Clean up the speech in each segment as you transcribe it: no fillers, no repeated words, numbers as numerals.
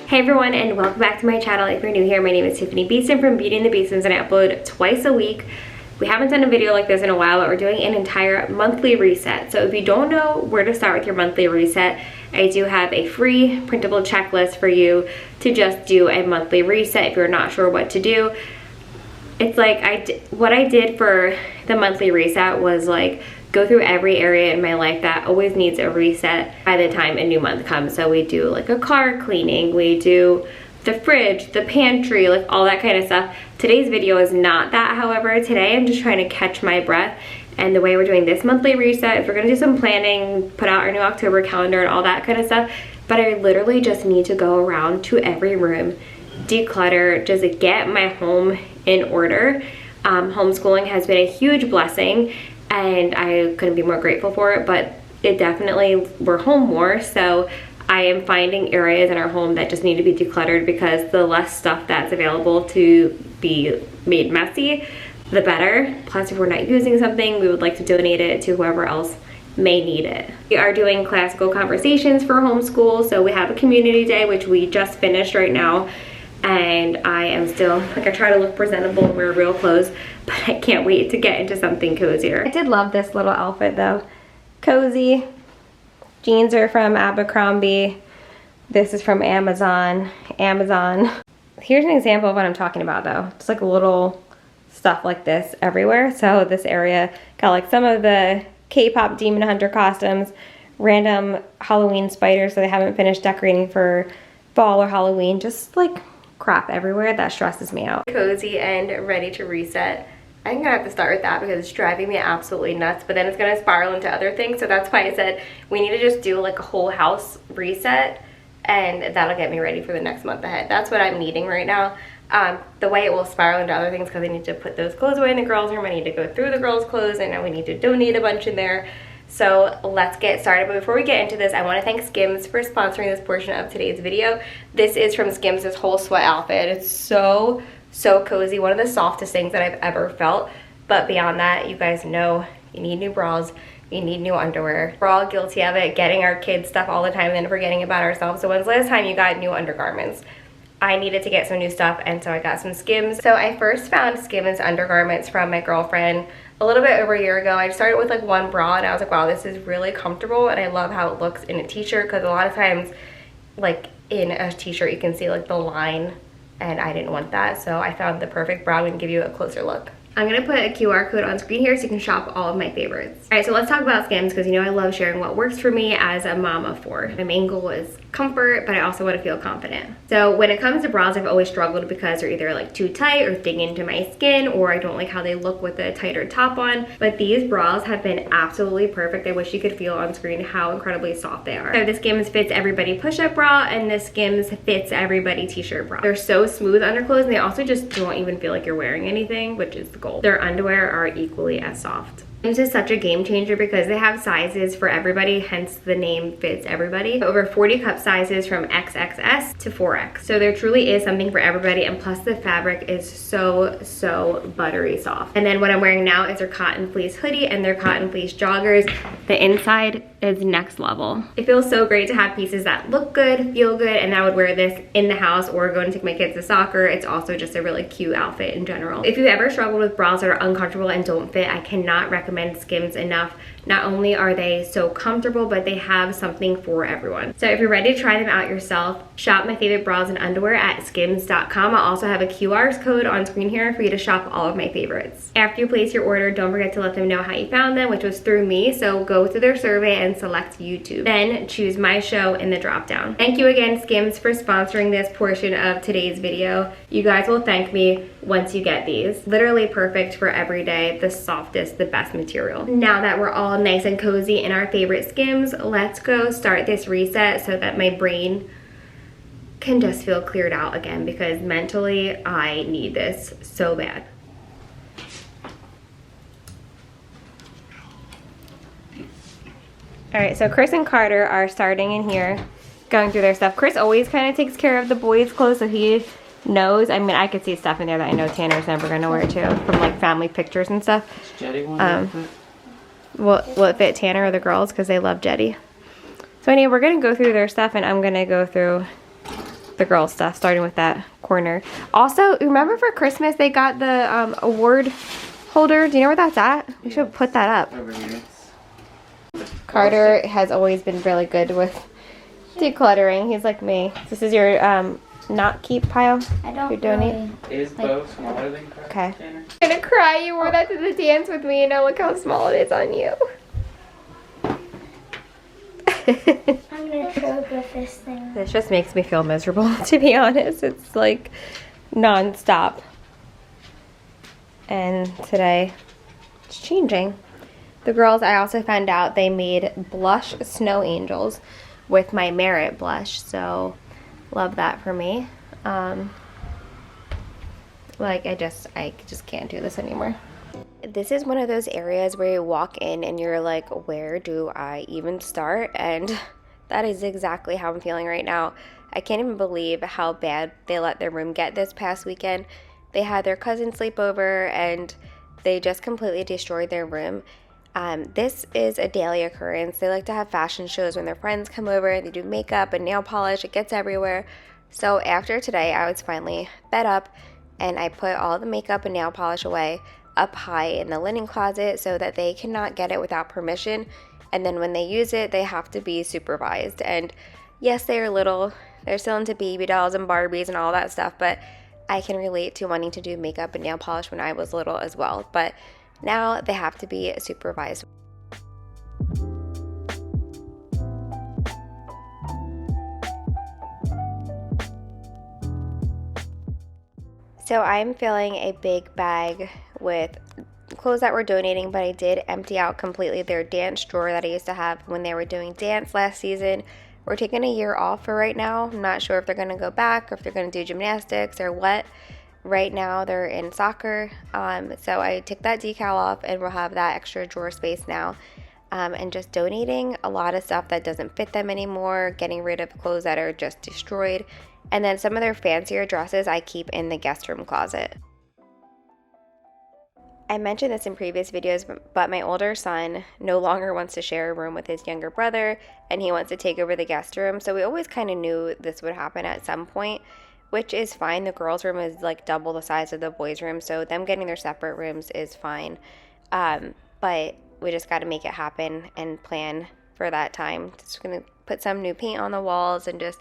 Hey everyone, and welcome back to my channel. If you're new here, my name is Tiffany Beaston from Beauty and the Beastons, and I upload twice a week. We haven't done a video like this in a while, but we're doing an entire monthly reset. So if you don't know where to start with your monthly reset, I do have a free printable checklist for you to just do a monthly reset if you're not sure what to do. It's like what I did for the monthly reset was like go through every area in my life that always needs a reset by the time a new month comes. So we do like a car cleaning, we do the fridge, the pantry, like all that kind of stuff. Today's video is not that, however. Today I'm just trying to catch my breath, and the way we're doing this monthly reset is we're gonna do some planning, put out our new October calendar and all that kind of stuff, but I literally just need to go around to every room, declutter, just get my home in order. Homeschooling has been a huge blessing, and I couldn't be more grateful for it, but it definitely, we're home more, so I am finding areas in our home that just need to be decluttered, because the less stuff that's available to be made messy, the better. Plus, if we're not using something, we would like to donate it to whoever else may need it. We are doing classical conversations for homeschool, so we have a community day, which we just finished right now, and I am still, like, I try to look presentable and wear real clothes, but I can't wait to get into something cozier. I did love this little outfit though. Cozy. Jeans are from Abercrombie. This is from Amazon. Here's an example of what I'm talking about though. It's like little stuff like this everywhere. So this area got like some of the K-pop Demon Hunter costumes, random Halloween spiders that I haven't finished decorating for fall or Halloween, just like crap everywhere that stresses me out. Cozy and ready to reset. I'm gonna have to start with that because it's driving me absolutely nuts, but then it's gonna spiral into other things. So that's why I said we need to just do like a whole house reset, and that'll get me ready for the next month ahead. That's what I'm needing right now. The way it will spiral into other things, because I need to put those clothes away in the girls' room, I need to go through the girls' clothes, and now we need to donate a bunch in there. So let's get started. But before we get into this, I want to thank Skims for sponsoring this portion of today's video. This is from Skims, this whole sweat outfit. It's so cozy, one of the softest things that I've ever felt. But beyond that, you guys know you need new bras, you need new underwear. We're all guilty of it, getting our kids stuff all the time and then forgetting about ourselves. So when's the last time you got new undergarments? I needed to get some new stuff, and so I got some Skims. So I first found Skims undergarments from my girlfriend a little bit over a year ago. I started with like one bra, and I was like, wow, this is really comfortable, and I love how it looks in a t-shirt, because a lot of times like in a t-shirt you can see like the line, and I didn't want that, so I found the perfect bra. I'm gonna give you a closer look. I'm gonna put a QR code on screen here so you can shop all of my favorites. All right, so let's talk about Skims, because you know I love sharing what works for me as a mom of 4. My main goal is comfort, but I also want to feel confident. So when it comes to bras, I've always struggled because they're either like too tight or dig into my skin, or I don't like how they look with a tighter top on. But these bras have been absolutely perfect. I wish you could feel on screen how incredibly soft they are. So the Skims Fits Everybody push-up bra, and the Skims Fits Everybody t-shirt bra. They're so smooth under clothes, and they also just don't even feel like you're wearing anything, which is the goal. Their underwear are equally as soft. Skims is such a game changer because they have sizes for everybody, hence the name Fits Everybody. Over 40 cup sizes from XXS to 4X. So there truly is something for everybody, and plus the fabric is so buttery soft. And then what I'm wearing now is their cotton fleece hoodie and their cotton fleece joggers. The inside is next level. It feels so great to have pieces that look good, feel good, and I would wear this in the house or go and take my kids to soccer. It's also just a really cute outfit in general. If you've ever struggled with bras that are uncomfortable and don't fit, I cannot recommend Skims enough. Not only are they so comfortable, but they have something for everyone. So if you're ready to try them out yourself, shop my favorite bras and underwear at skims.com. I'll also have a QR code on screen here for you to shop all of my favorites. After you place your order, don't forget to let them know how you found them, which was through me. So go to their survey and select YouTube. Then choose my show in the drop down. Thank you again, Skims, for sponsoring this portion of today's video. You guys will thank me once you get these. Literally perfect for every day, the softest, the best material. Now that we're all nice and cozy in our favorite Skims, let's go start this reset so that my brain can just feel cleared out again, because mentally I need this so bad. All right, so Chris and Carter are starting in here, going through their stuff. Chris always kind of takes care of the boys' clothes, so he knows. I mean, I could see stuff in there that I know Tanner's never gonna wear too, from like family pictures and stuff. Jetty one. Will it fit Tanner or the girls, because they love Jetty? So anyway, we're gonna go through their stuff, and I'm gonna go through the girl stuff, starting with that corner. Also, remember for Christmas they got the award holder. Do you know where that's at? We should put that up. Over here. Carter has always been really good with decluttering. He's like me. This is your not keep pile? I don't You're doing really, it. Is both smaller than Okay. I'm gonna cry. You wore that to the dance with me and now look how small it is on you. I'm gonna choke with this thing. This just makes me feel miserable, to be honest. It's like non-stop. And today it's changing. The girls, I also found out they made blush snow angels with my Merit blush, so love that for me. Like I just can't do this anymore. This is one of those areas where you walk in and you're like, where do I even start? And that is exactly how I'm feeling right now. I can't even believe how bad they let their room get this past weekend. They had their cousin sleep over and they just completely destroyed their room. This is a daily occurrence. They like to have fashion shows when their friends come over. They do makeup and nail polish. It gets everywhere. So after today, I was finally fed up and I put all the makeup and nail polish away up high in the linen closet so that they cannot get it without permission. And then when they use it, they have to be supervised. And yes, they are little. They're still into baby dolls and Barbies and all that stuff, but I can relate to wanting to do makeup and nail polish when I was little as well. But now they have to be supervised. So I'm filling a big bag with clothes that we're donating, but I did empty out completely their dance drawer that I used to have when they were doing dance last season. We're taking a year off for right now. I'm not sure if they're going to go back or if they're going to do gymnastics or what. Right now they're in soccer, so I took that decal off and we'll have that extra drawer space now, and just donating a lot of stuff that doesn't fit them anymore, getting rid of clothes that are just destroyed, and then some of their fancier dresses I keep in the guest room closet. I mentioned this in previous videos, but my older son no longer wants to share a room with his younger brother and he wants to take over the guest room, so we always kind of knew this would happen at some point, which is fine. The girls' room is like double the size of the boys' room, so them getting their separate rooms is fine. But we just got to make it happen and plan for that time. Just going to put some new paint on the walls and just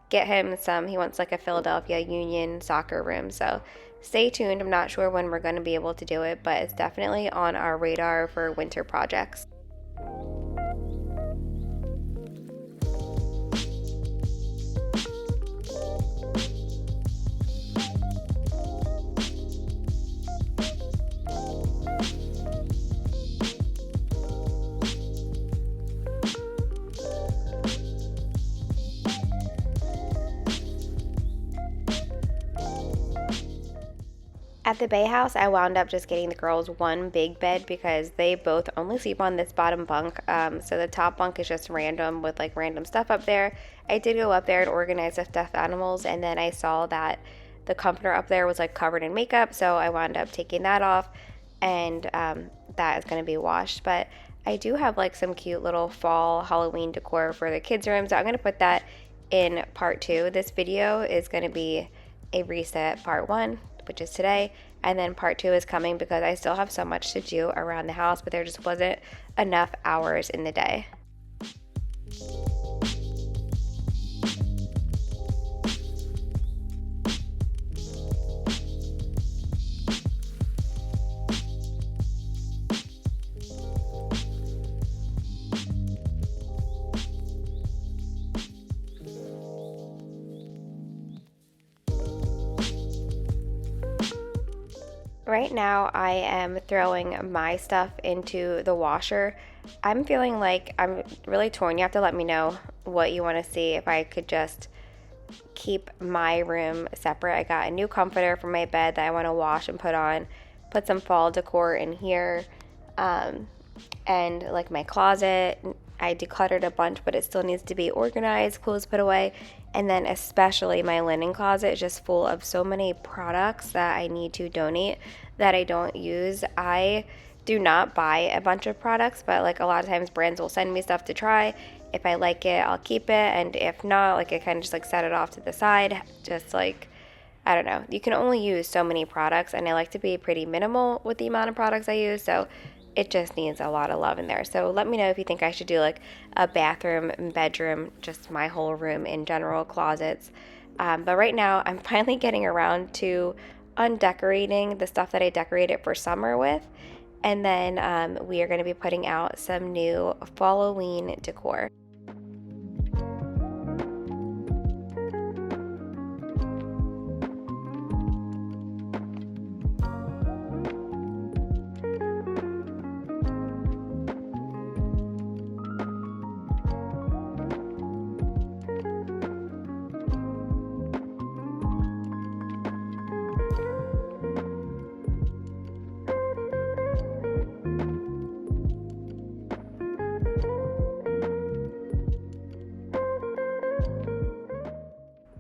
get him some. He wants like a Philadelphia Union soccer room, so stay tuned. I'm not sure when we're going to be able to do it, but it's definitely on our radar for winter projects. At the Bay House, I wound up just getting the girls one big bed because they both only sleep on this bottom bunk. So the top bunk is just random with like random stuff up there. I did go up there and organize the stuffed animals, and then I saw that the comforter up there was like covered in makeup, so I wound up taking that off, and that is going to be washed. But I do have like some cute little fall Halloween decor for the kids' room, so I'm going to put that in part 2. This video is going to be a reset part 1, which is today, and then part 2 is coming because I still have so much to do around the house, but there just wasn't enough hours in the day. Right now I am throwing my stuff into the washer. I'm feeling like I'm really torn. You have to let me know what you want to see, if I could just keep my room separate. I got a new comforter for my bed that I want to wash and put on, put some fall decor in here, and like my closet. I decluttered a bunch, but it still needs to be organized, clothes put away, and then especially my linen closet is just full of so many products that I need to donate that I don't use. I do not buy a bunch of products, but like a lot of times brands will send me stuff to try. If I like it, I'll keep it, and if not, like I kind of just like set it off to the side, just like, I don't know. You can only use so many products, and I like to be pretty minimal with the amount of products I use, so it just needs a lot of love in there. So let me know if you think I should do like a bathroom and bedroom, just my whole room in general, closets. But right now, I'm finally getting around to undecorating the stuff that I decorated for summer with. And then we are going to be putting out some new Halloween decor.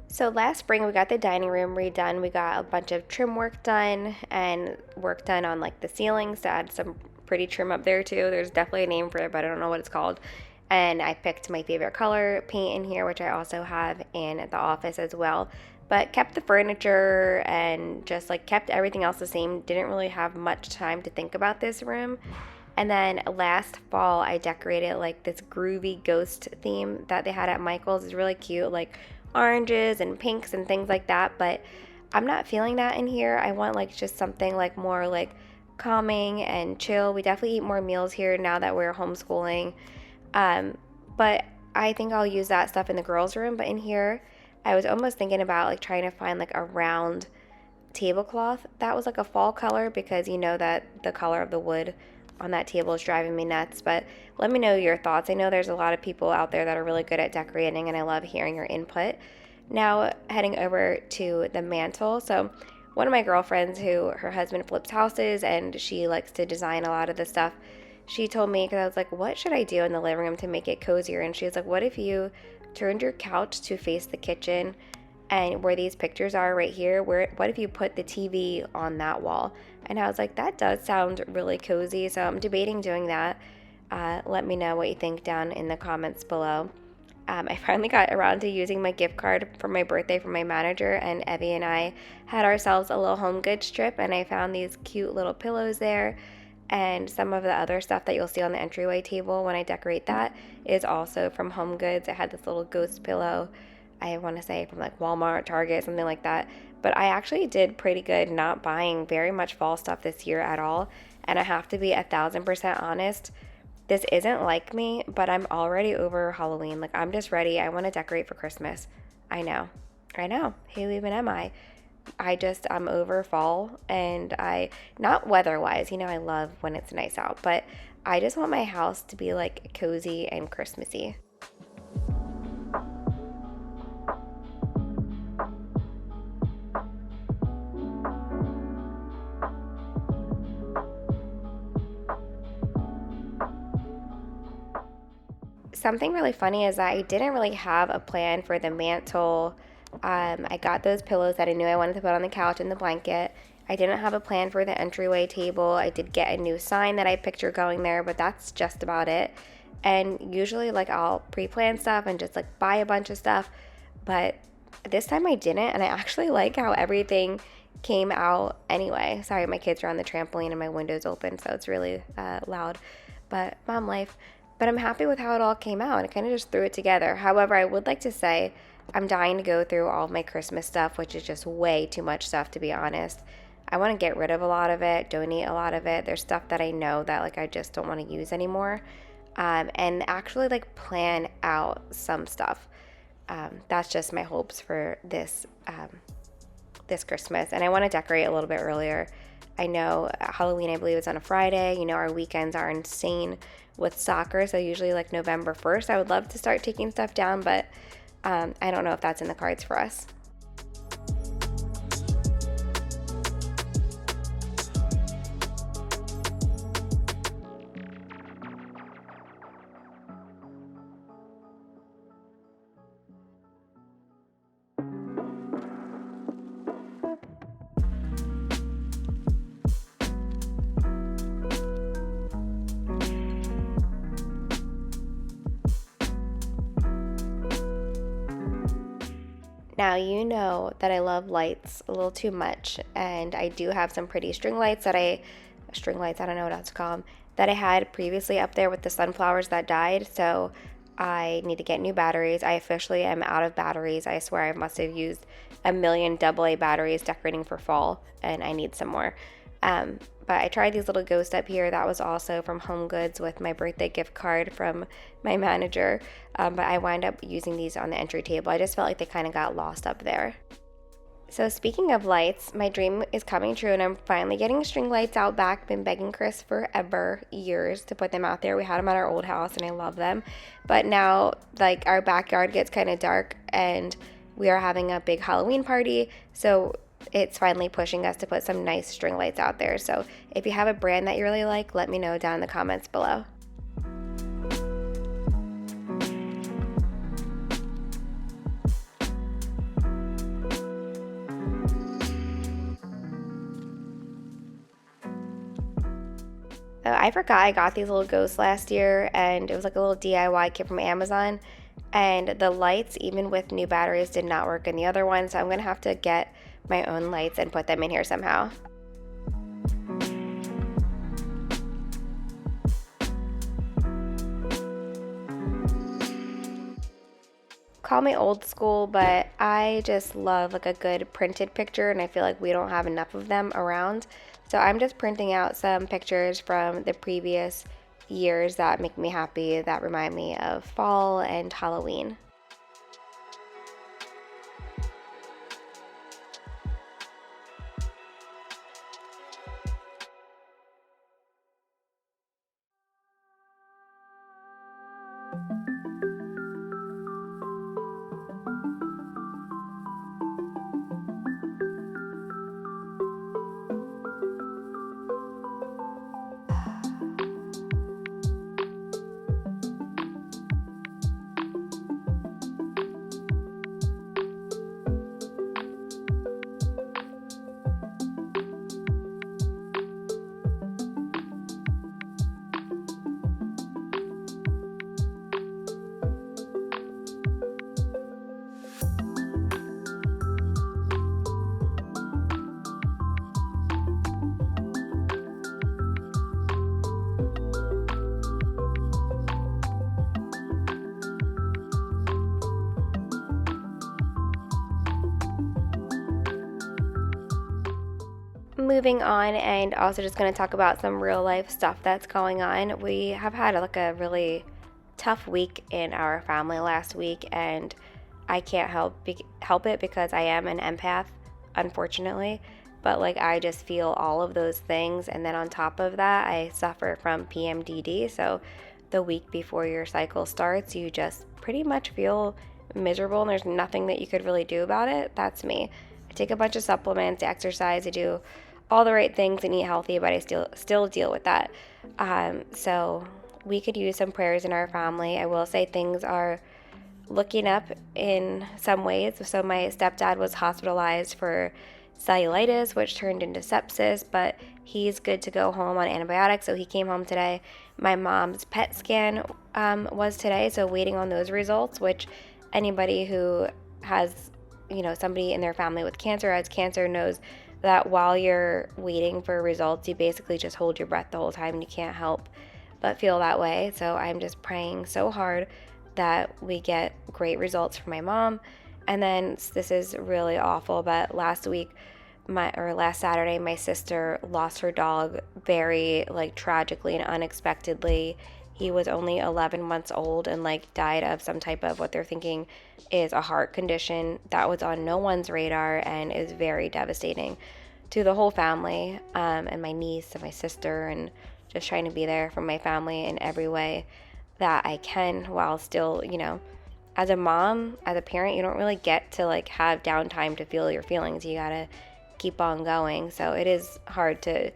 So last spring we got the dining room redone. We got a bunch of trim work done and work done on like the ceilings to add some pretty trim up there too. There's definitely a name for it, but I don't know what it's called. And I picked my favorite color paint in here, which I also have in the office as well. But kept the furniture and just like kept everything else the same. Didn't really have much time to think about this room. And then last fall I decorated like this groovy ghost theme that they had at Michael's. It's really cute, like oranges and pinks and things like that, but I'm not feeling that in here. I want like just something like more like calming and chill. We definitely eat more meals here now that we're homeschooling, but I think I'll use that stuff in the girls' room. But in here I was almost thinking about like trying to find like a round tablecloth that was like a fall color, because you know that the color of the wood on that table is driving me nuts. But let me know your thoughts. I know there's a lot of people out there that are really good at decorating, and I love hearing your input. Now heading over to the mantle. So one of my girlfriends, who her husband flips houses and she likes to design a lot of the stuff, she told me, because I was like, what should I do in the living room to make it cozier? And she was like, what if you turned your couch to face the kitchen, and where these pictures are right here, what if you put the TV on that wall? And I was like, that does sound really cozy. So I'm debating doing that. Let me know what you think down in the comments below. I finally got around to using my gift card for my birthday from my manager, and Evie and I had ourselves a little home goods trip, and I found these cute little pillows there. And some of the other stuff that you'll see on the entryway table when I decorate that is also from Home Goods. I had this little ghost pillow, I want to say from like Walmart, Target, something like that. But I actually did pretty good not buying very much fall stuff this year at all. And I have to be 1000% honest. This isn't like me, but I'm already over Halloween. Like, I'm just ready. I want to decorate for Christmas. I know. Who even am I? I'm over fall, and not weather-wise. You know, I love when it's nice out. But I just want my house to be like cozy and Christmassy. Something really funny is that I didn't really have a plan for the mantle. I got those pillows that I knew I wanted to put on the couch and the blanket. I didn't have a plan for the entryway table. I did get a new sign that I picture going there, but that's just about it. And usually like I'll pre-plan stuff and just like buy a bunch of stuff, but this time I didn't, and I actually like how everything came out anyway. Sorry, my kids are on the trampoline and my window's open, so it's really loud, but mom life. But I'm happy with how it all came out. I kind of just threw it together. However, I would like to say I'm dying to go through all of my Christmas stuff, which is just way too much stuff, to be honest. I want to get rid of a lot of it, donate a lot of it. There's stuff that I know that like I just don't want to use anymore. And actually like plan out some stuff. That's just my hopes for this Christmas. And I want to decorate a little bit earlier. I know Halloween, I believe, is on a Friday. You know, our weekends are insane with soccer, so usually like November 1st, I would love to start taking stuff down, but I don't know if that's in the cards for us. Now you know that I love lights a little too much, and I do have some pretty string lights, I don't know what else to call them, that I had previously up there with the sunflowers that died, so I need to get new batteries. I officially am out of batteries. I swear I must have used a million AA batteries decorating for fall, and I need some more. But I tried these little ghosts up here. That was also from Home Goods with my birthday gift card from my manager. But I wind up using these on the entry table. I just felt like they kind of got lost up there. So speaking of lights, my dream is coming true, and I'm finally getting string lights out back. Been begging Chris forever, years, to put them out there. We had them at our old house, and I love them. But now, like, our backyard gets kind of dark, and we are having a big Halloween party, so it's finally pushing us to put some nice string lights out there. So if you have a brand that you really like, let me know down in the comments below. I forgot I got these little ghosts last year, and it was like a little DIY kit from Amazon, and the lights, even with new batteries, did not work in the other one, so I'm gonna have to get my own lights and put them in here somehow. Call me old school, but I just love like a good printed picture, and I feel like we don't have enough of them around. So I'm just printing out some pictures from the previous years that make me happy, that remind me of fall and Halloween. Moving on, and also just going to talk about some real life stuff that's going on. We have had like a really tough week in our family last week, and I can't help it because I am an empath, unfortunately. But like, I just feel all of those things, and then on top of that, I suffer from PMDD. So the week before your cycle starts, you just pretty much feel miserable, and there's nothing that you could really do about it. That's me. I take a bunch of supplements, exercise, I do all the right things and eat healthy, but I still deal with that. So we could use some prayers in our family. I will say things are looking up in some ways. So my stepdad was hospitalized for cellulitis, which turned into sepsis, but he's good to go home on antibiotics, so he came home today. My mom's PET scan was today, so waiting on those results, which anybody who has, somebody in their family with cancer, has cancer, knows that while you're waiting for results, you basically just hold your breath the whole time, and you can't help but feel that way. So I'm just praying so hard that we get great results for my mom. And then this is really awful, but last Saturday, my sister lost her dog very tragically and unexpectedly. He was only 11 months old and died of some type of what they're thinking is a heart condition that was on no one's radar, and is very devastating to the whole family, and my niece and my sister, and just trying to be there for my family in every way that I can, while still, as a mom, as a parent, you don't really get to have downtime to feel your feelings. You gotta keep on going. So it is hard to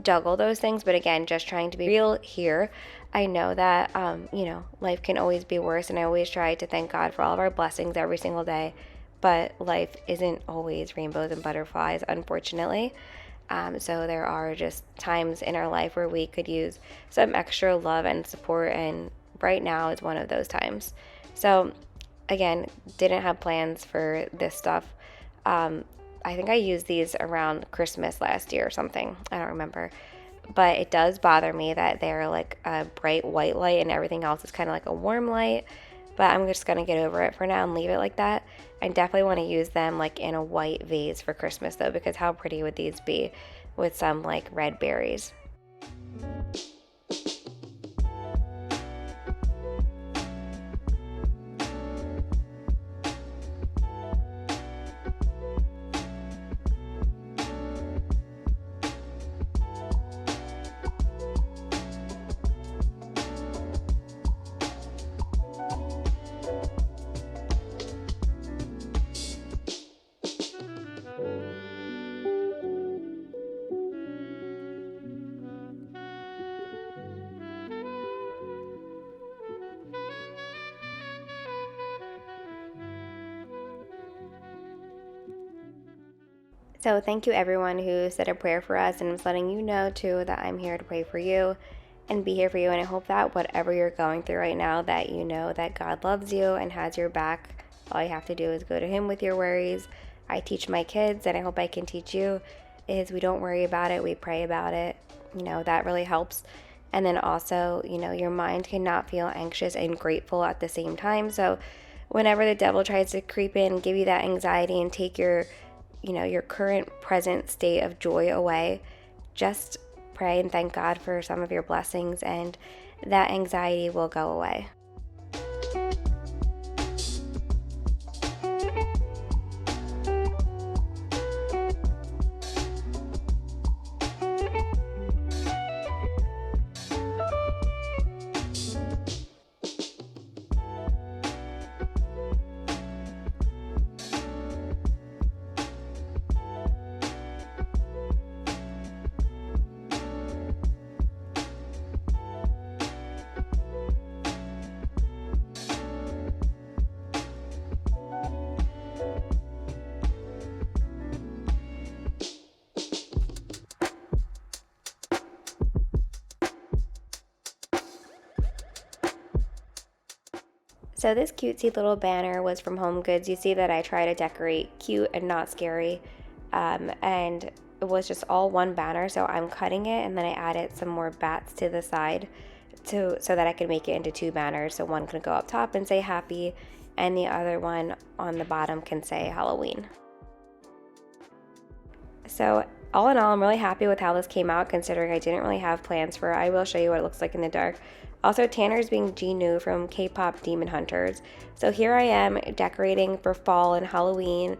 juggle those things, but again, just trying to be real here. I know that life can always be worse, and I always try to thank God for all of our blessings every single day, but life isn't always rainbows and butterflies, unfortunately. So there are just times in our life where we could use some extra love and support, and right now is one of those times. So again, didn't have plans for this stuff. I think I used these around Christmas last year or something. I don't remember. But it does bother me that they're like a bright white light and everything else is kind of like a warm light. But I'm just going to get over it for now and leave it like that. I definitely want to use them like in a white vase for Christmas though, because how pretty would these be with some like red berries? So thank you everyone who said a prayer for us, and was letting you know too that I'm here to pray for you and be here for you. And I hope that whatever you're going through right now, that you know that God loves you and has your back. All you have to do is go to him with your worries. I teach my kids, and I hope I can teach you, is we don't worry about it, we pray about it. You know, that really helps. And then also, you know, your mind cannot feel anxious and grateful at the same time. So whenever the devil tries to creep in and give you that anxiety and take your, you know, your current present state of joy away, just pray and thank God for some of your blessings, and that anxiety will go away. So this cutesy little banner was from Home Goods. You see that I try to decorate cute and not scary, and it was just all one banner. So I'm cutting it, and then I added some more bats to the side so that I could make it into two banners. So one can go up top and say happy, and the other one on the bottom can say Halloween. So all in all, I'm really happy with how this came out, considering I didn't really have plans for it. I will show you what it looks like in the dark. Also, Tanner's being Genu from K-pop Demon Hunters. So here I am decorating for fall and Halloween,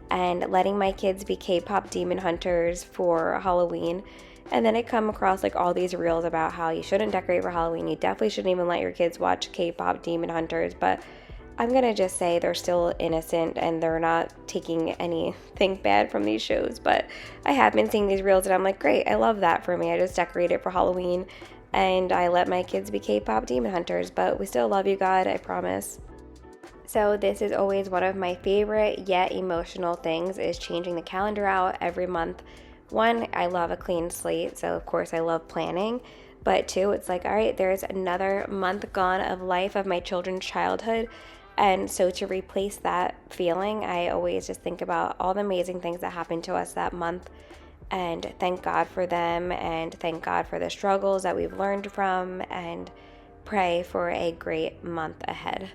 and letting my kids be K-pop Demon Hunters for Halloween. And then I come across like all these reels about how you shouldn't decorate for Halloween. You definitely shouldn't even let your kids watch K-pop Demon Hunters. But I'm gonna just say they're still innocent and they're not taking anything bad from these shows. But I have been seeing these reels and I'm like, great, I love that for me. I just decorate it for Halloween and I let my kids be K-pop Demon Hunters. But we still love you, God, I promise. So this is always one of my favorite yet emotional things, is changing the calendar out every month. One, I love a clean slate, so of course I love planning. But two, it's like, all right, there's another month gone of life of my children's childhood. And so to replace that feeling, I always just think about all the amazing things that happened to us that month, and thank God for them, and thank God for the struggles that we've learned from, and pray for a great month ahead.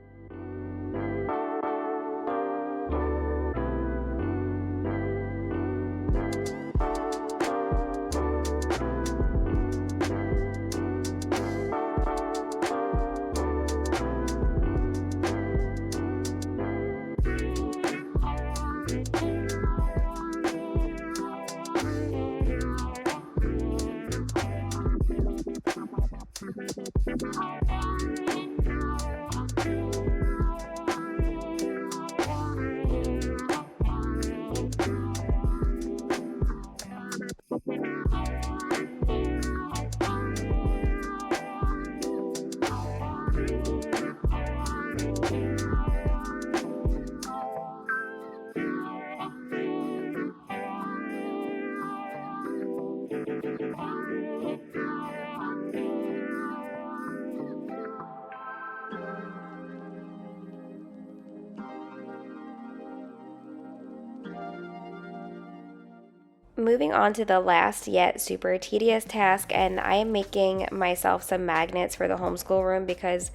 Moving on to the last yet super tedious task, and I am making myself some magnets for the homeschool room because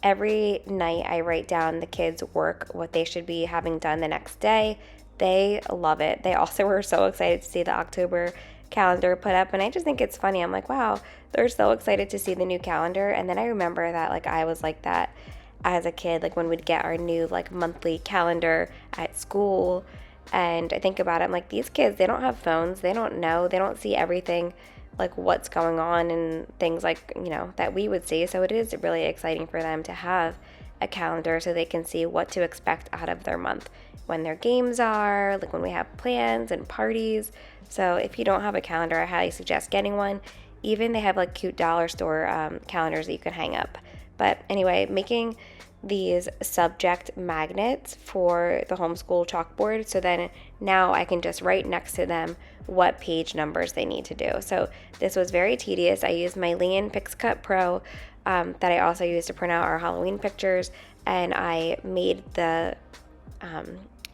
every night I write down the kids' work, what they should be having done the next day. They love it. They also were so excited to see the October calendar put up, and I just think it's funny. I'm like, wow, they're so excited to see the new calendar. And then I remember that like I was like that as a kid, like when we'd get our new like monthly calendar at school. And I think about it, I'm like, these kids, they don't have phones, they don't know, they don't see everything, like what's going on and things like, you know, that we would see. So it is really exciting for them to have a calendar so they can see what to expect out of their month, when their games are, like when we have plans and parties. So if you don't have a calendar, I highly suggest getting one. Even they have like cute dollar store calendars that you can hang up. But anyway, making these subject magnets for the homeschool chalkboard, so then now I can just write next to them what page numbers they need to do. So this was very tedious. I used my Lian PixCut Pro that I also used to print out our Halloween pictures, and I made the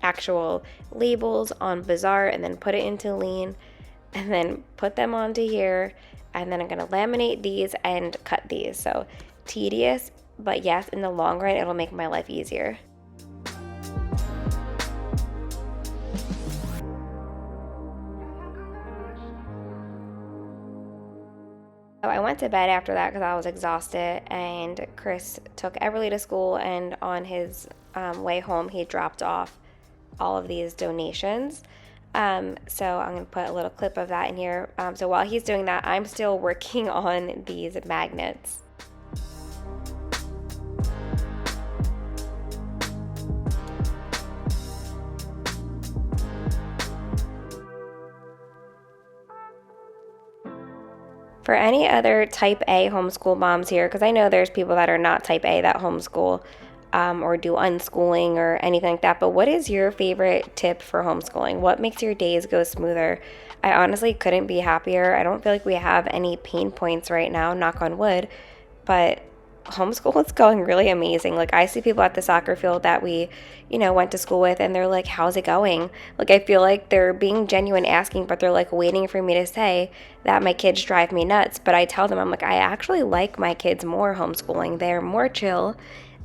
actual labels on Bazaar and then put it into Lian and then put them onto here, and then I'm going to laminate these and cut these. So tedious, but yes, in the long run, it'll make my life easier. So I went to bed after that because I was exhausted, and Chris took Everly to school, and on his way home, he dropped off all of these donations. So I'm going to put a little clip of that in here. So while he's doing that, I'm still working on these magnets. For any other type A homeschool moms here, because I know there's people that are not type A that homeschool or do unschooling or anything like that, but what is your favorite tip for homeschooling? What makes your days go smoother? I honestly couldn't be happier. I don't feel like we have any pain points right now, knock on wood, but homeschool is going really amazing. Like I see people at the soccer field that we, you know, went to school with, and they're like, how's it going? Like I feel like they're being genuine asking, but they're like waiting for me to say that my kids drive me nuts. But I tell them, I'm like, I actually like my kids more homeschooling. They're more chill.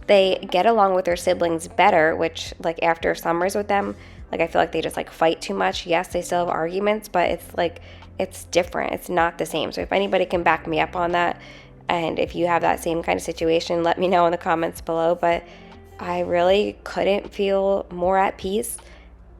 They get along with their siblings better, which like after summers with them, like I feel like they just like fight too much. Yes, they still have arguments, but it's like, it's different. It's not the same. So if anybody can back me up on that, and if you have that same kind of situation, let me know in the comments below. But I really couldn't feel more at peace,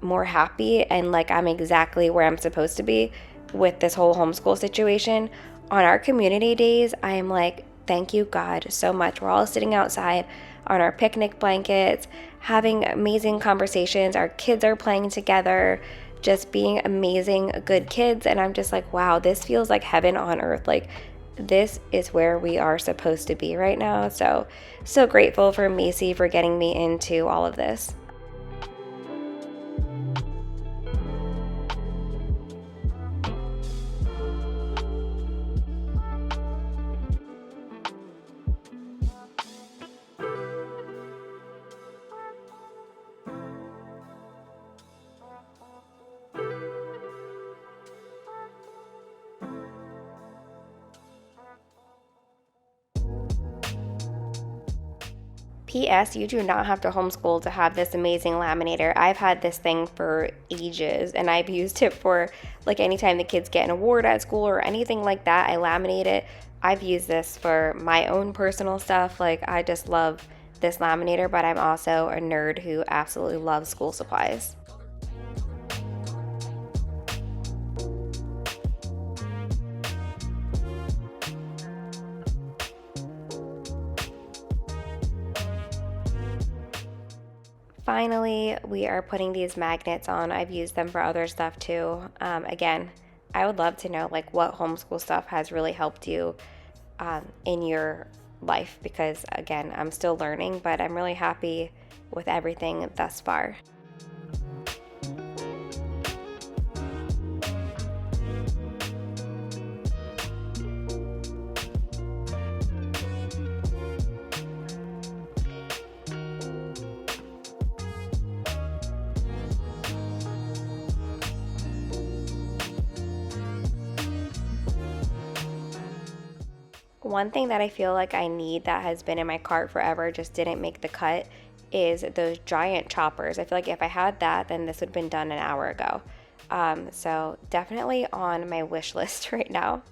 more happy, and like I'm exactly where I'm supposed to be with this whole homeschool situation. On our community days, I am like, thank you, God, so much. We're all sitting outside on our picnic blankets, having amazing conversations. Our kids are playing together, just being amazing, good kids. And I'm just like, wow, this feels like heaven on earth. Like, this is where we are supposed to be right now. So grateful for Macy for getting me into all of this. P.S. You do not have to homeschool to have this amazing laminator. I've had this thing for ages, and I've used it for like anytime the kids get an award at school or anything like that, I laminate it. I've used this for my own personal stuff. Like I just love this laminator, but I'm also a nerd who absolutely loves school supplies. Finally, we are putting these magnets on. I've used them for other stuff too. Again, I would love to know like what homeschool stuff has really helped you in your life, because again, I'm still learning, but I'm really happy with everything thus far. one thing that I feel like I need that has been in my cart forever, just didn't make the cut, is those giant choppers. I feel like if I had that, then this would have been done an hour ago. So definitely on my wish list right now.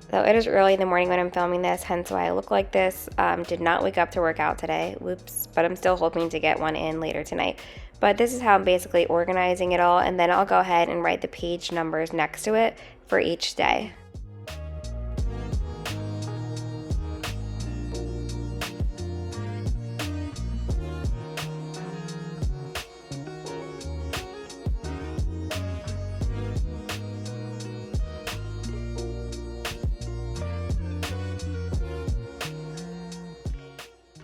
So it is early in the morning when I'm filming this, hence why I look like this. Did not wake up to work out today, whoops, but I'm still hoping to get one in later tonight. But this is how I'm basically organizing it all, and then I'll go ahead and write the page numbers next to it for each day.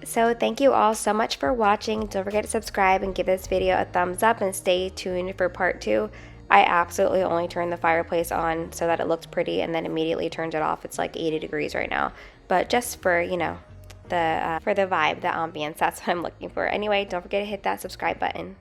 So thank you all so much for watching. Don't forget to subscribe and give this video a thumbs up, and stay tuned for part 2. I absolutely only turned the fireplace on so that it looked pretty and then immediately turned it off. It's like 80 degrees right now. But just for, you know, for the vibe, the ambience, that's what I'm looking for. Anyway, don't forget to hit that subscribe button.